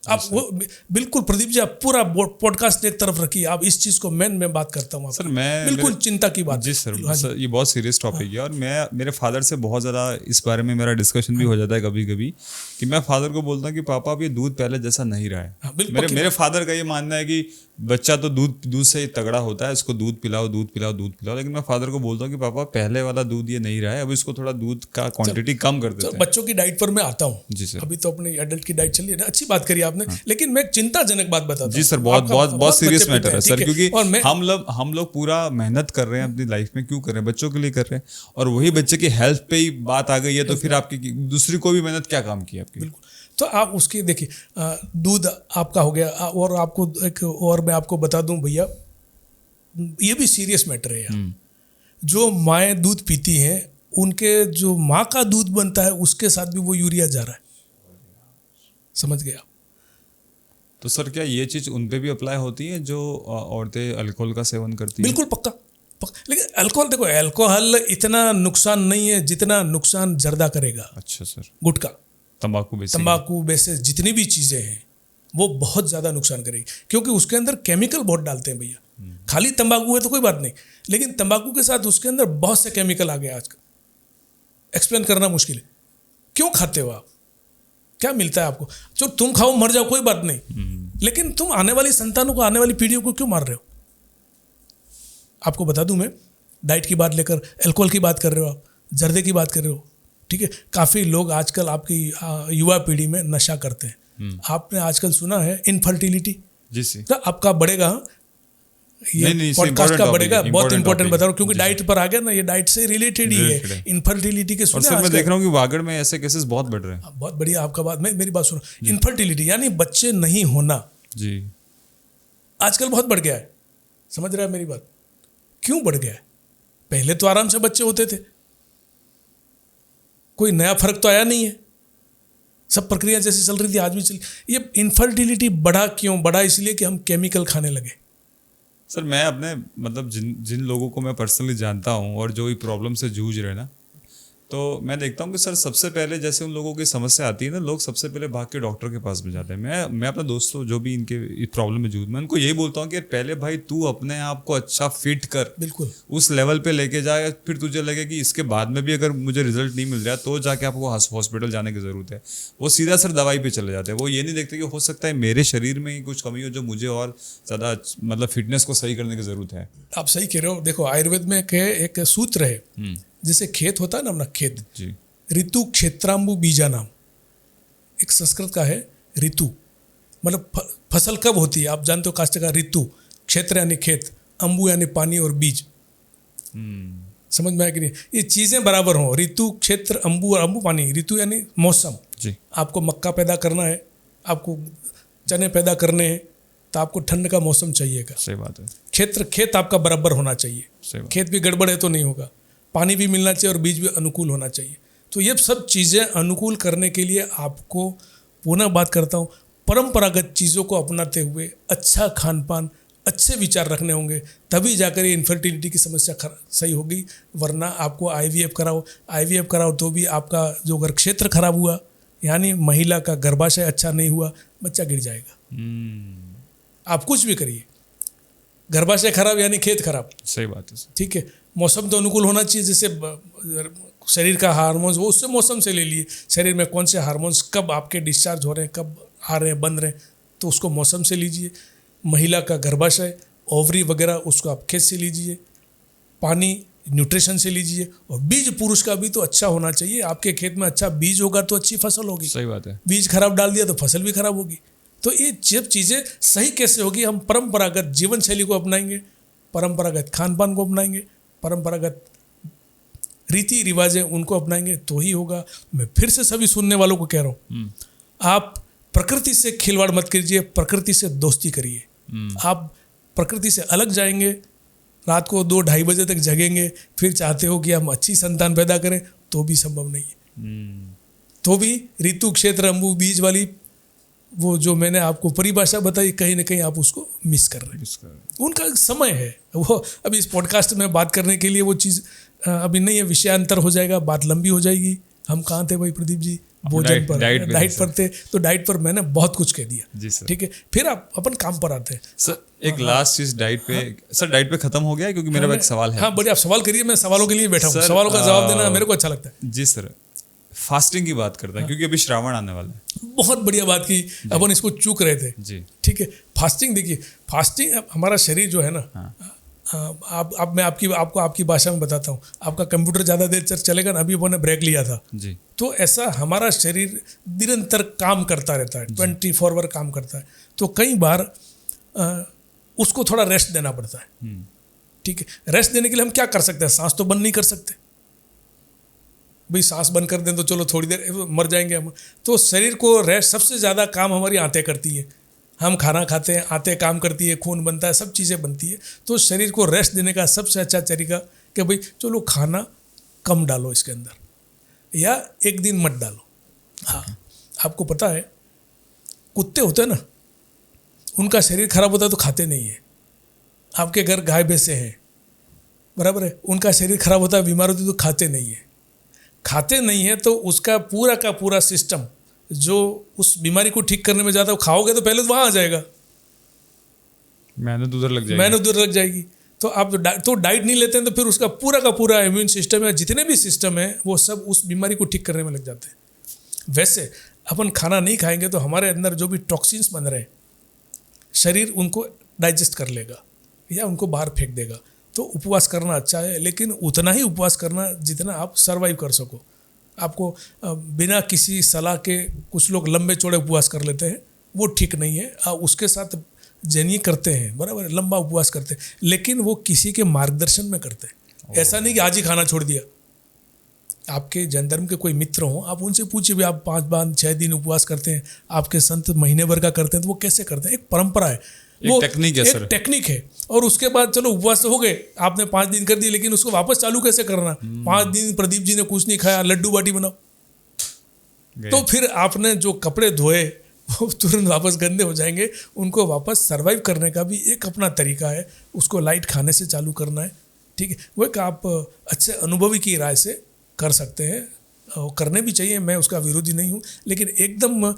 आप वो बिल्कुल प्रदीप जी, आप पूरा पॉडकास्ट एक तरफ रखिए, आप इस चीज़ को मैं बात करता हूँ सर। मैं बिल्कुल चिंता की बात। जी सर, ये बहुत सीरियस टॉपिक है, और मेरे फादर से बहुत ज़्यादा इस बारे में मेरा डिस्कशन भी हो जाता है कभी कभी, कि मैं फादर को बोलता हूँ कि पापा अब ये दूध पहले जैसा नहीं रहा है। मेरे फादर का ये मानना है कि बच्चा तो दूध से ही तगड़ा होता है, इसको दूध पिलाओ। लेकिन मैं फादर को बोलता हूँ कि पापा पहले वाला दूध ये नहीं रहा है, अब इसको थोड़ा दूध का क्वांटिटी कम कर देते हैं। बच्चों की डाइट पर मैं आता हूँ। जी सर। अभी तो अपनी एडल्ट की डाइट चली है, अच्छी बात करी आपने। लेकिन मैं एक चिंताजनक बात बताता हूँ। जी सर, बहुत सीरियस मैटर है सर, क्योंकि हम लोग पूरा मेहनत कर रहे हैं अपनी लाइफ में, क्यों कर रहे हैं? बच्चों के लिए कर रहे हैं, और वही बच्चे की हेल्थ पे ही बात आ गई है, तो फिर आपकी दूसरी कोई भी मेहनत क्या काम की आपकी? बिल्कुल। तो आप उसकी देखिए, दूध आपका हो गया, और आपको एक और मैं आपको बता दूं भैया, ये भी सीरियस मैटर है यार। जो माएँ दूध पीती हैं, उनके जो माँ का दूध बनता है, उसके साथ भी वो यूरिया जा रहा है। समझ गया? तो सर क्या ये चीज़ उन पे भी अप्लाई होती है जो औरतें अल्कोहल का सेवन करती हैं? बिल्कुल पक्का। लेकिन अल्कोहल, देखो अल्कोहल इतना नुकसान नहीं है जितना नुकसान जर्दा करेगा। अच्छा सर। गुटखा, तंबाकू बेसिस जितनी भी चीज़ें हैं, वो बहुत ज़्यादा नुकसान करेगी, क्योंकि उसके अंदर केमिकल बहुत डालते हैं भैया। खाली तंबाकू है तो कोई बात नहीं, लेकिन तंबाकू के साथ उसके अंदर बहुत से केमिकल आ गए आजकल, एक्सप्लेन करना मुश्किल है। क्यों खाते हो आप? क्या मिलता है आपको? जो तुम खाओ मर जाओ कोई बात नहीं, लेकिन तुम आने वाली संतानों को, आने वाली पीढ़ियों को क्यों मार रहे हो? आपको बता दूं, मैं डाइट की बात लेकर अल्कोहल की बात कर रहे हो, आप जर्दे की बात कर रहे हो, ठीक है। काफ़ी लोग आजकल आपकी युवा पीढ़ी में नशा करते हैं। आपने आजकल सुना है इनफर्टिलिटी? जी सर। तो आपका बढ़ेगा, ये पॉडकास्ट का बढ़ेगा, बहुत इंपॉर्टेंट बता रहा हूँ, क्योंकि डाइट पर आ गया ना, ये डाइट से रिलेटेड ही है। इनफर्टिलिटी के सुना? और मैं देख रहा हूँ कि वागड़ में ऐसे केसेस बहुत बढ़ रहे हैं। बहुत बढ़िया आपका बात, मेरी बात सुनो। इनफर्टिलिटी यानी बच्चे नहीं होना, जी आजकल बहुत बढ़ गया है। समझ रहा है मेरी बात? क्यों बढ़ गया है? पहले तो आराम से बच्चे होते थे, कोई नया फर्क तो आया नहीं है, सब प्रक्रिया जैसे चल रही थी आज भी चल। ये इनफर्टिलिटी बढ़ा क्यों? बढ़ा इसलिए कि हम केमिकल खाने लगे। सर मैं अपने मतलब जिन लोगों को मैं पर्सनली जानता हूँ और जो ये प्रॉब्लम से जूझ रहे हैं ना, तो मैं देखता हूँ कि सर सबसे पहले जैसे उन लोगों की समस्या आती है ना, लोग सबसे पहले भाग के डॉक्टर के पास में जाते हैं। मैं अपने दोस्तों जो भी इनके प्रॉब्लम में जूझ, मैं उनको यही बोलता हूँ कि पहले भाई तू अपने आप को अच्छा फिट कर, बिल्कुल उस लेवल पे लेके जाए, फिर तुझे लगे कि इसके बाद में भी अगर मुझे रिजल्ट नहीं मिल रहा तो जाके आपको हॉस्पिटल जाने की ज़रूरत है। वो सीधा सर दवाई पे चले जाते हैं। वो ये नहीं देखते कि हो सकता है मेरे शरीर में ही कुछ कमी हो जो मुझे और ज़्यादा मतलब फिटनेस को सही करने की ज़रूरत है। आप सही कह रहे हो। देखो आयुर्वेद में एक सूत्र है, जैसे खेत होता है ना अपना खेत, जी ऋतु क्षेत्राम्बु बीजा नाम, एक संस्कृत का है ऋतु, मतलब फसल कब होती है आप जानते हो काश्तकार। ऋतु, क्षेत्र यानी खेत, अंबु यानी पानी और बीज, समझ में आया कि नहीं? ये चीज़ें बराबर हों, ऋतु, क्षेत्र, अंबु और अंबु पानी, ऋतु यानी मौसम। जी। आपको मक्का पैदा करना है, आपको चने पैदा करने हैं, तो आपको ठंड का मौसम चाहिएगा। सही बात है। क्षेत्र, खेत आपका बराबर होना चाहिए, सही बात। खेत भी गड़बड़ है तो नहीं होगा, पानी भी मिलना चाहिए और बीज भी अनुकूल होना चाहिए। तो ये सब चीज़ें अनुकूल करने के लिए आपको, पुनः बात करता हूँ, परंपरागत चीज़ों को अपनाते हुए अच्छा खान पान, अच्छे विचार रखने होंगे, तभी जाकर ये इनफर्टिलिटी की समस्या सही होगी। वरना आपको आईवीएफ कराओ तो भी आपका जो अगर क्षेत्र खराब हुआ, यानी महिला का गर्भाशय अच्छा नहीं हुआ, बच्चा गिर जाएगा। आप कुछ भी करिए, गर्भाशय खराब यानी खेत खराब। सही बात है। ठीक है, मौसम तो अनुकूल होना चाहिए। जैसे शरीर का हार्मोन्स, वो उससे मौसम से ले लिए, शरीर में कौन से हार्मोन्स कब आपके डिस्चार्ज हो रहे हैं, कब आ रहे हैं, बन रहे हैं, तो उसको मौसम से लीजिए। महिला का गर्भाशय, ओवरी वगैरह, उसको आप खेत से लीजिए। पानी, न्यूट्रिशन से लीजिए। और बीज पुरुष का भी तो अच्छा होना चाहिए। आपके खेत में अच्छा बीज होगा तो अच्छी फसल होगी। सही बात है। बीज खराब डाल दिया तो फसल भी खराब होगी। तो ये जब चीज़ें सही कैसे होगी, हम परंपरागत जीवन शैली को अपनाएंगे, परंपरागत खान पान को अपनाएंगे, परंपरागत रीति रिवाजें उनको अपनाएंगे तो ही होगा। मैं फिर से सभी सुनने वालों को कह रहा हूँ, आप प्रकृति से खिलवाड़ मत कीजिए, प्रकृति से दोस्ती करिए। आप प्रकृति से अलग जाएंगे, रात को 2-2:30 बजे तक जगेंगे, फिर चाहते हो कि हम अच्छी संतान पैदा करें, तो भी संभव नहीं है। तो भी ऋतु, क्षेत्र, अंबु, बीज वाली वो जो मैंने आपको परिभाषा बताई, कहीं ना कहीं आप उसको मिस कर रहे हैं। उनका समय है वो, अभी इस पॉडकास्ट में बात करने के लिए वो चीज़ अभी नहीं है, विषयांतर हो जाएगा, बात लंबी हो जाएगी। हम कहाँ थे भाई प्रदीप जी? भोजन पर, डाइट पर थे। तो डाइट पर मैंने बहुत कुछ कह दिया जी सर। ठीक है, फिर आप अपन काम पर आते हैं सर। एक लास्ट चीज डाइट पे। सर डाइट पे खत्म हो गया क्योंकि मेरा एक सवाल है। हाँ बढ़िया, आप सवाल करिए, मैं सवालों के लिए बैठा हूँ। सवालों का जवाब देना मेरे को अच्छा लगता है जी सर। फास्टिंग की बात करते हैं क्योंकि अभी श्रावण आने वाला है। बहुत बढ़िया बात की, अपन इसको चूक रहे थे जी। ठीक है, फास्टिंग देखिए, फास्टिंग हमारा शरीर जो है ना, आप मैं आपको आपकी भाषा में बताता हूँ। आपका कंप्यूटर ज़्यादा देर चलेगा ना, अभी उन्होंने ब्रेक लिया था जी, तो ऐसा हमारा शरीर निरंतर काम करता रहता है, 24 आवर काम करता है। तो कई बार उसको थोड़ा रेस्ट देना पड़ता है। ठीक है, रेस्ट देने के लिए हम क्या कर सकते हैं? सांस तो बंद नहीं कर सकते भाई, सांस बंद कर दें तो चलो थोड़ी देर मर जाएंगे हम। तो शरीर को रेस्ट, सबसे ज़्यादा काम हमारी आंतें करती है। हम खाना खाते हैं, आंतें काम करती है, खून बनता है, सब चीज़ें बनती है। तो शरीर को रेस्ट देने का सबसे अच्छा तरीका कि भाई चलो खाना कम डालो इसके अंदर, या एक दिन मत डालो। हाँ, आपको पता है कुत्ते होते हैं ना, उनका शरीर खराब होता है तो खाते नहीं है। आपके घर गाय भैंसे हैं, बराबर है, उनका शरीर खराब होता है, बीमार होती है तो खाते नहीं है। खाते नहीं है तो उसका पूरा का पूरा सिस्टम जो उस बीमारी को ठीक करने में जाता है, खाओगे तो पहले तो वहाँ आ जाएगा, मेहनत उधर लग जाएगी। तो आप तो डाइट नहीं लेते हैं तो फिर उसका पूरा का पूरा इम्यून सिस्टम है, जितने भी सिस्टम है वो सब उस बीमारी को ठीक करने में लग जाते हैं। वैसे अपन खाना नहीं खाएंगे तो हमारे अंदर जो भी टॉक्सिन्स बन रहे हैं, शरीर उनको डाइजेस्ट कर लेगा या उनको बाहर फेंक देगा। तो उपवास करना अच्छा है, लेकिन उतना ही उपवास करना जितना आप सर्वाइव कर सको। आपको बिना किसी सलाह के कुछ लोग लंबे चौड़े उपवास कर लेते हैं, वो ठीक नहीं है। उसके साथ जैनी करते हैं, बराबर, लंबा उपवास करते हैं, लेकिन वो किसी के मार्गदर्शन में करते हैं। ऐसा नहीं कि आज ही खाना छोड़ दिया। आपके जैन धर्म के कोई मित्र हों, आप उनसे पूछिए भी आप 5 दिन 6 दिन उपवास करते हैं, आपके संत महीने भर का करते हैं, तो वो कैसे करते हैं? एक परंपरा है, वो टेक्निक है। और उसके बाद चलो उपवास हो गए, आपने 5 दिन कर दिए, लेकिन उसको वापस चालू कैसे करना? 5 दिन प्रदीप जी ने कुछ नहीं खाया, लड्डू बाटी बनाओ, तो फिर आपने जो कपड़े धोए वो तुरंत वापस गंदे हो जाएंगे। उनको वापस सर्वाइव करने का भी एक अपना तरीका है, उसको लाइट खाने से चालू करना है। ठीक है, वो एक आप अच्छे अनुभवी की राय से कर सकते हैं, और करने भी चाहिए, मैं उसका विरोधी नहीं हूँ, लेकिन एकदम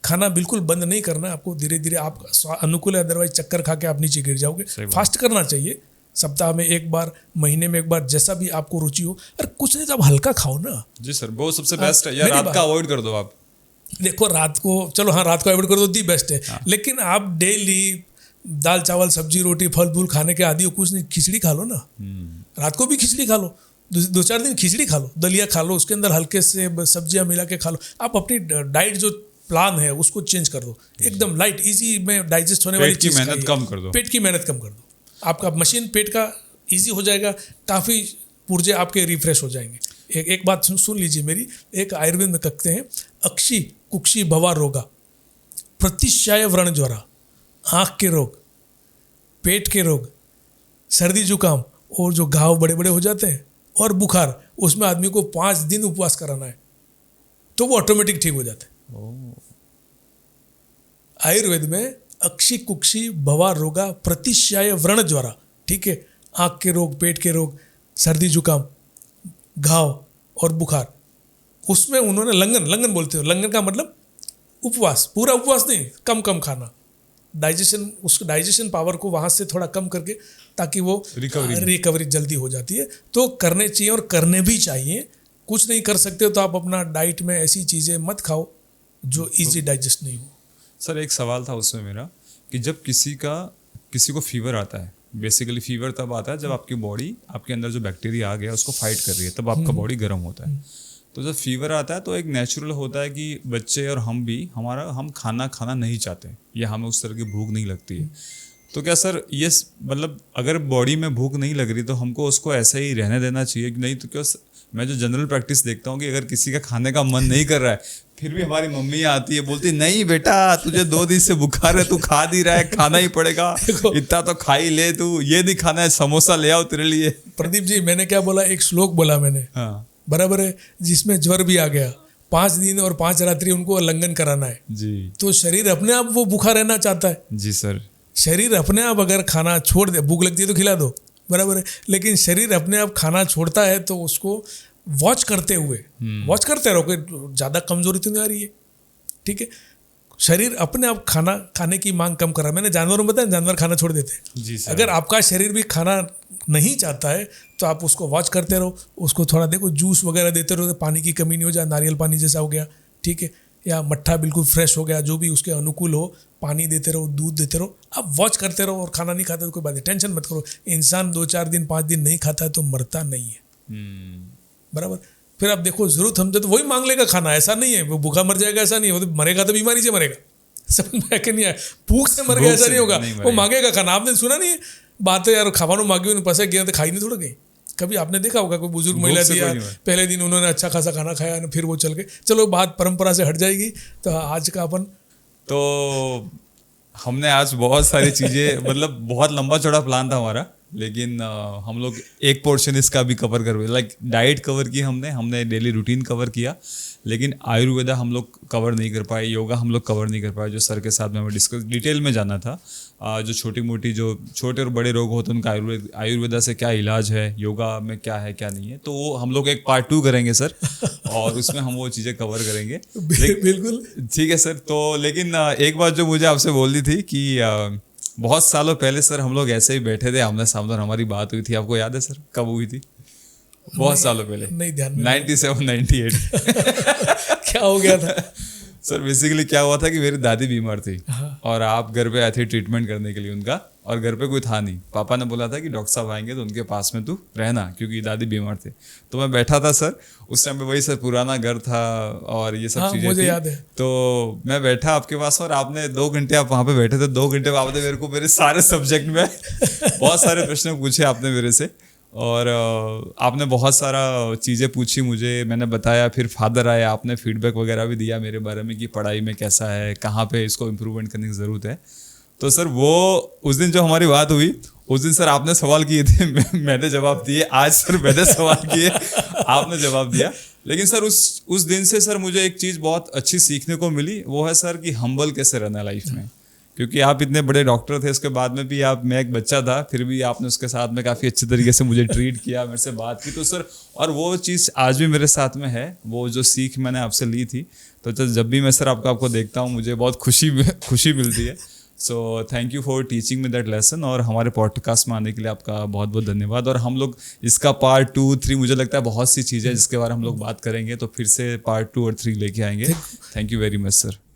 खाना बिल्कुल बंद नहीं करना है। आपको धीरे धीरे आप अनुकूल है, अदरवाइज चक्कर खा के आप नीचे गिर जाओगे। फास्ट करना चाहिए, सप्ताह में 1 बार, महीने में 1 बार, जैसा भी आपको रुचि हो। अरे कुछ नहीं तो आप हल्का खाओ ना जी सर, वो सबसे बेस्ट है। या रात का अवॉइड कर दो आप। देखो रात को, चलो हाँ रात को अवॉइड कर दो, दी बेस्ट है। लेकिन आप डेली दाल चावल सब्जी रोटी फल फूल खाने के आदि हो, कुछ नहीं, खिचड़ी खा लो ना, रात को भी खिचड़ी खा लो, 2-4 दिन खिचड़ी खा लो, दलिया खा लो, उसके अंदर हल्के से सब्जियां मिला के खा लो। आप अपनी डाइट जो प्लान है उसको चेंज कर दो, एकदम लाइट इजी में डाइजेस्ट होने वाली चीज, मेहनत कम कर दो, पेट की मेहनत कम कर दो। आपका मशीन पेट का ईजी हो जाएगा, काफ़ी पुर्जे आपके रिफ्रेश हो जाएंगे। एक बात सुन लीजिए मेरी, एक आयुर्वेद में कहते हैं अक्षी कुक्षी भवा रोगा, प्रतिशाय व्रण ज्वरा, आँख के रोग, पेट के रोग, सर्दी जुकाम और जो घाव बड़े बड़े हो जाते हैं और बुखार, उसमें आदमी को 5 दिन उपवास कराना है तो वो ऑटोमेटिक ठीक हो जाते हैं। आयुर्वेद में अक्षी कुक्षी भवा रोगा प्रतिशाय व्रण ज्वरा, ठीक है, आँख के रोग, पेट के रोग, सर्दी जुकाम, घाव और बुखार, उसमें उन्होंने लंगन बोलते हो, लंगन का मतलब उपवास, पूरा उपवास नहीं, कम कम खाना, डाइजेशन पावर को वहाँ से थोड़ा कम करके, ताकि वो रिकवरी जल्दी हो जाती है। तो करने चाहिए और करने भी चाहिए। कुछ नहीं कर सकते हो तो आप अपना डाइट में ऐसी चीज़ें मत खाओ जो इजी डाइजेस्ट नहीं हो। सर एक सवाल था उसमें मेरा कि जब किसी को फीवर आता है, बेसिकली फीवर तब आता है जब आपकी बॉडी, आपके अंदर जो बैक्टीरिया आ गया उसको फाइट कर रही है, तब आपका बॉडी गर्म होता है। तो जब फीवर आता है तो एक नेचुरल होता है कि बच्चे और हम भी हम खाना नहीं चाहते या हमें उस तरह की भूख नहीं लगती है। तो क्या सर ये मतलब अगर बॉडी में भूख नहीं लग रही तो हमको उसको ऐसे ही रहने देना चाहिए कि नहीं? तो क्या मैं जो जनरल प्रैक्टिस देखता हूँ कि अगर किसी का खाने का मन नहीं कर रहा है, फिर भी हमारी मम्मी आती है, बोलती नहीं बेटा तुझे 2 दिन से बुखार है, तू खा नहीं रहा है, खाना ही पड़ेगा, इतना तो खा ही ले, तू ये नहीं खाना है, समोसा ले आओ तेरे लिए। प्रदीप जी मैंने क्या बोला, एक श्लोक बोला मैंने, हाँ बराबर है, जिसमें ज्वर भी आ गया, 5 दिन और 5 रात्रि उनको उल्लंघन कराना है जी। तो शरीर अपने आप वो भूखा रहना चाहता है। जी सर। शरीर अपने आप अगर खाना छोड़ दे, भूख लगती है तो खिला दो, बराबर है, लेकिन शरीर अपने आप खाना छोड़ता है तो उसको वॉच करते रहो कि ज़्यादा कमजोरी तो नहीं आ रही है, ठीक है। शरीर अपने आप खाना खाने की मांग कम कर रहा है। मैंने जानवरों में बताया, जानवर खाना छोड़ देते हैं। जी सर। अगर आपका शरीर भी खाना नहीं चाहता है तो आप उसको वॉच करते रहो, उसको थोड़ा देखो, जूस वगैरह देते रहो, पानी की कमी नहीं हो जाए, नारियल पानी जैसा हो गया, ठीक है, या मट्ठा बिल्कुल फ्रेश हो गया, जो भी उसके अनुकूल हो, पानी देते रहो, दूध देते रहो, आप वॉच करते रहो। और खाना नहीं खाता तो कोई बात नहीं, टेंशन मत करो। इंसान 2-4 दिन 5 दिन नहीं खाता है तो मरता नहीं है, बराबर। फिर आप देखो जरूरत हमसे तो वही मांग लेगा खाना, ऐसा नहीं है वो भूखा मर जाएगा, ऐसा नहीं है, वो तो मरेगा तो बीमारी से मरेगा, समझ में कि नहीं आया, भूख से मर गया ऐसा नहीं होगा, वो मांगेगा खाना। आपने सुना नहीं है बात है यार, खावानो मांगी उन्हें पसे गया तो खाई नहीं थोड़ा गई, कभी आपने देखा होगा कोई बुजुर्ग महिला थी यार, पहले दिन उन्होंने अच्छा खासा खाना खाया ना, फिर वो चल गए। चलो बात परंपरा से हट जाएगी, तो आज का अपन तो हमने आज बहुत सारी चीज़ें मतलब बहुत लंबा चौड़ा प्लान था हमारा, लेकिन हम लोग एक पोर्शन इसका भी कवर कर हुए, लाइक डाइट कवर की हमने डेली रूटीन कवर किया, लेकिन आयुर्वेदा हम लोग कवर नहीं कर पाए, योगा हम लोग कवर नहीं कर पाए, जो सर के साथ में हमें डिस्कस डिटेल में जाना था। जो छोटी मोटी जो छोटे और बड़े रोग होते हैं उनका आयुर्वेदा से क्या इलाज है, योगा में क्या है क्या नहीं है, तो वो हम लोग एक पार्ट 2 करेंगे सर, और उसमें हम वो चीज़ें कवर करेंगे। बिल्कुल ठीक है सर। तो लेकिन एक बात जो मुझे आपसे बोलनी थी कि बहुत सालों पहले सर हम लोग ऐसे ही बैठे थे, आमने सामने हमारी बात हुई थी, आपको याद है सर कब हुई थी? बहुत सालों पहले, नहीं ध्यान में, 97-98 क्या हो गया था सर? बेसिकली क्या हुआ था कि मेरी दादी बीमार थी और आप घर पे आए थे ट्रीटमेंट करने के लिए उनका, और घर पे कोई था नहीं। पापा ने बोला था कि डॉक्टर साहब आएंगे तो उनके पास में तू रहना, क्योंकि दादी बीमार थे। तो मैं बैठा था सर, उस टाइम पे वही सर पुराना घर था और ये सब चीज़ें मुझे याद है। तो मैं बैठा आपके पास और आपने 2 घंटे आप वहाँ पे बैठे थे। 2 घंटे में आपने मेरे को मेरे सारे सब्जेक्ट में बहुत सारे प्रश्न पूछे आपने मेरे से, और आपने बहुत सारा चीज़ें पूछी मुझे, मैंने बताया, फिर फादर आए, आपने फीडबैक वगैरह भी दिया मेरे बारे में कि पढ़ाई में कैसा है, कहाँ पे इसको इम्प्रूवमेंट करने की ज़रूरत है। तो सर वो उस दिन जो हमारी बात हुई, उस दिन सर आपने सवाल किए थे, मैंने जवाब दिए। आज सर मैंने सवाल किए, आपने जवाब दिया। लेकिन सर उस दिन से सर मुझे एक चीज़ बहुत अच्छी सीखने को मिली, वो है सर कि हम्बल कैसे रहना लाइफ में, क्योंकि आप इतने बड़े डॉक्टर थे, उसके बाद में भी मैं एक बच्चा था, फिर भी आपने उसके साथ में काफ़ी अच्छे तरीके से मुझे ट्रीट किया, मेरे से बात की। तो सर और वो चीज़ आज भी मेरे साथ में है, वो जो सीख मैंने आपसे ली थी। तो जब भी मैं सर आपको देखता हूँ मुझे बहुत खुशी मिलती है। So thank you for teaching me that lesson, और हमारे पॉडकास्ट में आने के लिए आपका बहुत बहुत धन्यवाद। और हम लोग इसका पार्ट 2, 3 मुझे लगता है बहुत सी चीज़ें जिसके बारे में हम लोग बात करेंगे, तो फिर से पार्ट 2 और 3 लेके आएंगे। Thank you very much sir.